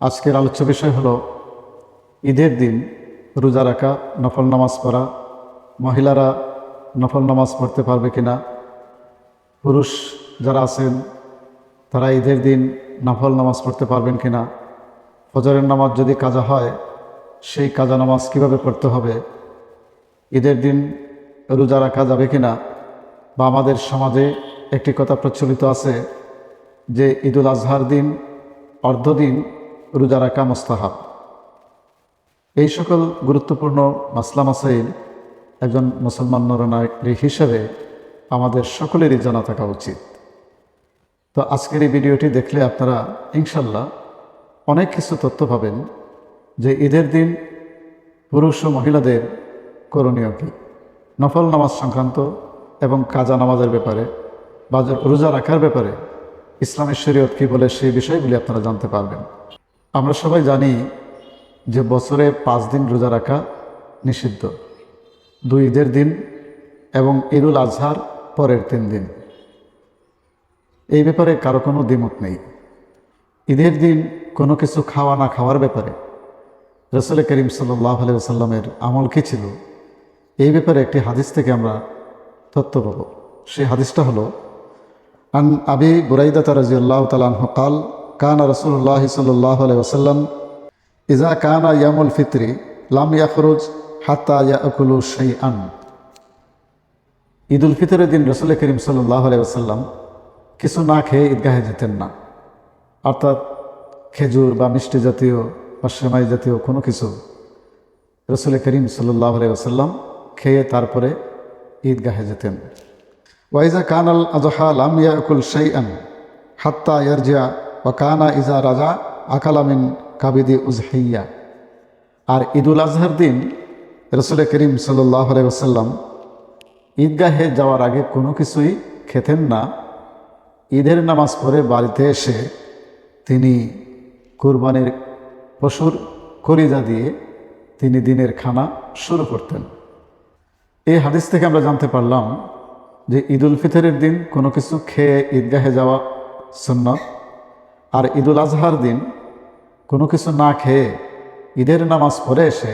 আজকের আলোচ্য বিষয় হলো ঈদের দিন রোজা রাখা, নফল নামাজ পড়া। মহিলারা নফল নামাজ পড়তে পারবে কিনা, পুরুষ যারা আছেন তারা ঈদের দিন নফল নামাজ পড়তে পারবেন কিনা, ফজরের নামাজ যদি কাজা হয় সেই কাজা নামাজ কিভাবে পড়তে হবে, ঈদের দিন রোজা রাখা যাবে কিনা, বা আমাদের সমাজে একটি কথা প্রচলিত আছে যে ঈদুল আজহার দিন অর্ধদিন রোজা রাখা মুস্তাহাব। এই সকল গুরুত্বপূর্ণ মাসলা মাসাইল একজন মুসলমান নরনারী হিসেবে আমাদের সকলেরই জানা থাকা উচিত। তো আজকের এই ভিডিওটি দেখলে আপনারা ইনশাল্লাহ অনেক কিছু তথ্য পাবেন যে ঈদের দিন পুরুষ ও মহিলাদের করণীয় কী, নফল নামাজ সংক্রান্ত এবং কাজা নামাজের ব্যাপারে বা রোজা রাখার ব্যাপারে ইসলামের শরীয়ত কী বলে সেই বিষয়গুলি আপনারা জানতে পারবেন। আমরা সবাই জানি যে বছরে 5 দিন রোজা রাখা নিষিদ্ধ, 2 ঈদের দিন এবং ঈদুল আজহার পরের 3 দিন। এই ব্যাপারে কারো কোনো দ্বিমত নেই। ঈদের দিন কোনো কিছু খাওয়া না খাওয়ার ব্যাপারে রাসূল করিম সাল্লাল্লাহু আলাইহি ওয়াসাল্লামের আমল কী ছিল, এই ব্যাপারে একটি হাদিস থেকে আমরা তথ্য পাব। সেই হাদিসটা হলো আন আবি বুরাইদা রাদিয়াল্লাহু তাআলা আনহু قال কানা রাসূলুল্লাহ সাল্লাল্লাহু আলাইহি ওয়াসাল্লাম ইযা কানা ইয়ামুল ফিতরি লাম ইয়াখরুজ হাত্তা ইয়াকুলু শাইআন। ঈদুল ফিতরের দিন রাসূল করিম সাল্লাল্লাহু আলাইহি ওয়াসাল্লাম কিছু না খেয়ে ঈদগাহে যেতেন না, অর্থাৎ খেজুর বা মিষ্টি জাতীয় বা সেমাই জাতীয় কোনো কিছু রাসূল করিম সাল্লাল্লাহু আলাইহি ওয়াসাল্লাম খেয়ে তারপরে ঈদগাহে যেতেন। ওয়াইজা কানাল আযহা লাম ইয়াকুল শাইআন হাত্তা ইয়ারজিয়া ওয়া কানা ইজা রাজা আকালা মিন কাবিদি উজহিয়া। আর ঈদুল আজহার দিন রাসূল করিম সাল্লাল্লাহু আলাইহি ওয়াসাল্লাম ঈদগাহে যাওয়ার আগে কোনো কিছুই খেতেন না। ঈদের নামাজ পড়ে বাড়িতে এসে তিনি কুরবানির পশুর কলিজা দিয়ে তিনি দিনের খানা শুরু করতেন। এই হাদিস থেকে আমরা জানতে পারলাম যে ঈদুল ফিতরের দিন কোনো কিছু খেয়ে ঈদগাহে যাওয়া সুন্নত, আর ঈদুল আজহার দিন কোনো কিছু না খেয়ে ঈদের নামাজ পড়ে এসে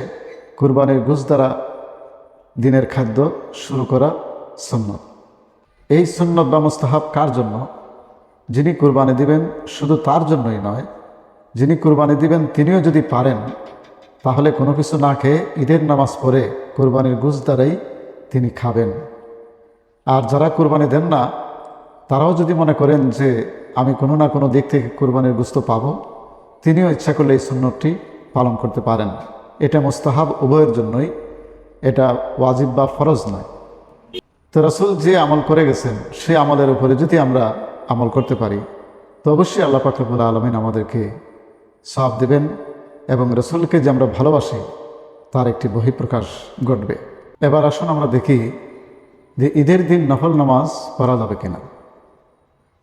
কুরবানির গোশ দ্বারা দিনের খাদ্য শুরু করা সুন্নত। এই সুন্নত বা মুস্তাহাব কার জন্য? যিনি কুরবানি দিবেন শুধু তার জন্যই নয়, যিনি কুরবানি দিবেন তিনিও যদি পারেন তাহলে কোনো কিছু না খেয়ে ঈদের নামাজ পড়ে কুরবানির গোশ দ্বারাই তিনি খাবেন। আর যারা কুরবানি দেন না তারাও যদি মনে করেন যে আমি কোনো না কোনো দিক থেকে কুরবানির গোশত পাবো, তিনিও ইচ্ছা করলে এই সুন্নতটি পালন করতে পারেন। এটা মুস্তাহাব উভয়ের জন্যই, এটা ওয়াজিব বা ফরজ নয়। তো রাসূল যে আমল করে গেছেন সেই আমলের উপরে যদি আমরা আমল করতে পারি তো অবশ্যই আল্লাহ পাক রব্বুল আলামিন আমাদেরকে সওয়াব দেবেন এবং রাসূলকে যে আমরা ভালোবাসি তার একটি বহিঃপ্রকাশ ঘটবে। এবার আসুন আমরা দেখি যে ঈদের দিন নফল নামাজ পড়া যাবে কিনা।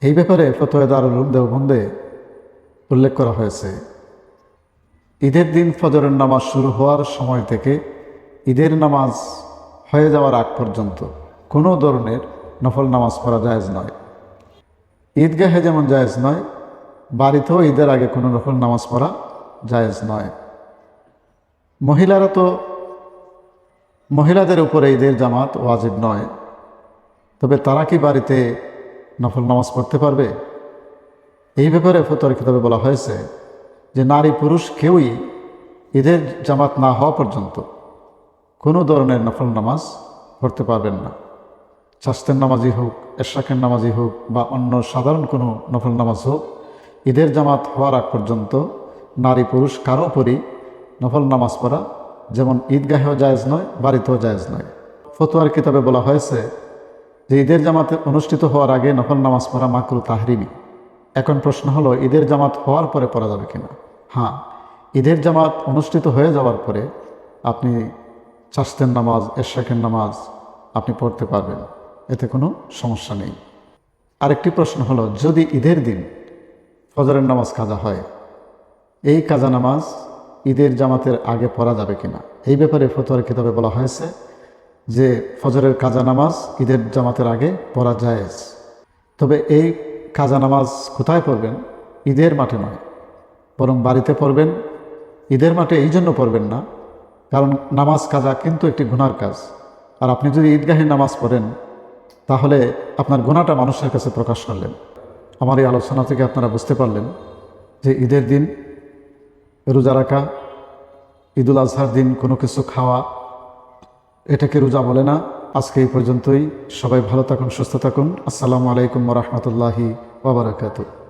এই ব্যাপারে ফতোয়া দারুল উলুম দেওবন্দে উল্লেখ করা হয়েছে, ঈদের দিন ফজরের নামাজ শুরু হওয়ার সময় থেকে ঈদের নামাজ হয়ে যাওয়ার আগ পর্যন্ত কোনো ধরনের নফল নামাজ পড়া জায়েজ নয়। ঈদগাহে যেমন জায়েজ নয়, বাড়িতেও ঈদের আগে কোনো নফল নামাজ পড়া জায়েজ নয়। মহিলাদের উপরে ঈদের জামাত ওয়াজিব নয়, তবে তারা কি বাড়িতে নফল নামাজ পড়তে পারবে? এই ব্যাপারে ফতোয়ার কিতাবে বলা হয়েছে যে নারী পুরুষ কেউই ঈদের জামাত না হওয়া পর্যন্ত কোনো ধরনের নফল নামাজ পড়তে পারবেন না। চাস্তের নামাজই হোক, এশরাকের নামাজই হোক বা অন্য সাধারণ কোনো নফল নামাজ হোক, ঈদের জামাত হওয়ার আগ পর্যন্ত নারী পুরুষ কারো উপরই নফল নামাজ পড়া যেমন ঈদগাহেও জায়েজ নয়, বাড়িতেও জায়েজ নয়। ফতোয়ার কিতাবে বলা হয়েছে যে ঈদের জামাতে অনুষ্ঠিত হওয়ার আগে নফল নামাজ পড়া মাকরুহ তাহরিমি। এখন প্রশ্ন হলো ঈদের জামাত হওয়ার পরে পড়া যাবে কিনা? হ্যাঁ, ঈদের জামাত অনুষ্ঠিত হয়ে যাওয়ার পরে আপনি চাস্তের নামাজ, এশরাকের নামাজ আপনি পড়তে পারবেন, এতে কোনো সমস্যা নেই। আরেকটি প্রশ্ন হলো যদি ঈদের দিন ফজরের নামাজ কাজা হয়, এই কাজা নামাজ ঈদের জামাতের আগে পড়া যাবে কিনা? এই ব্যাপারে ফতোয়ার কিতাবে বলা হয়েছে যে ফজরের কাজা নামাজ ঈদের জামাতের আগে পড়া জায়েজ, তবে এই কাজা নামাজ কোথায় পড়বেন? ঈদের মাঠে নয়, বরং বাড়িতে পড়বেন। ঈদের মাঠে এই জন্য পড়বেন না, কারণ নামাজ কাজা কিন্তু একটি গুনার কাজ। আর আপনি যদি ঈদগাহে নামাজ পড়েন তাহলে আপনার গুনাহটা মানুষের কাছে প্রকাশ করলেন। আমার এই আলোচনা থেকে আপনারা বুঝতে পারলেন যে ঈদের দিন রোজা রাখা, ঈদুল আজহার দিন কোনো কিছু খাওয়া, এটাকে রোজা বলে না। আজকে এই পর্যন্তই। সবাই ভালো থাকুন, সুস্থ থাকুন। আসসালামু আলাইকুম ওয়া রাহমাতুল্লাহি ওয়া বারাকাতুহু।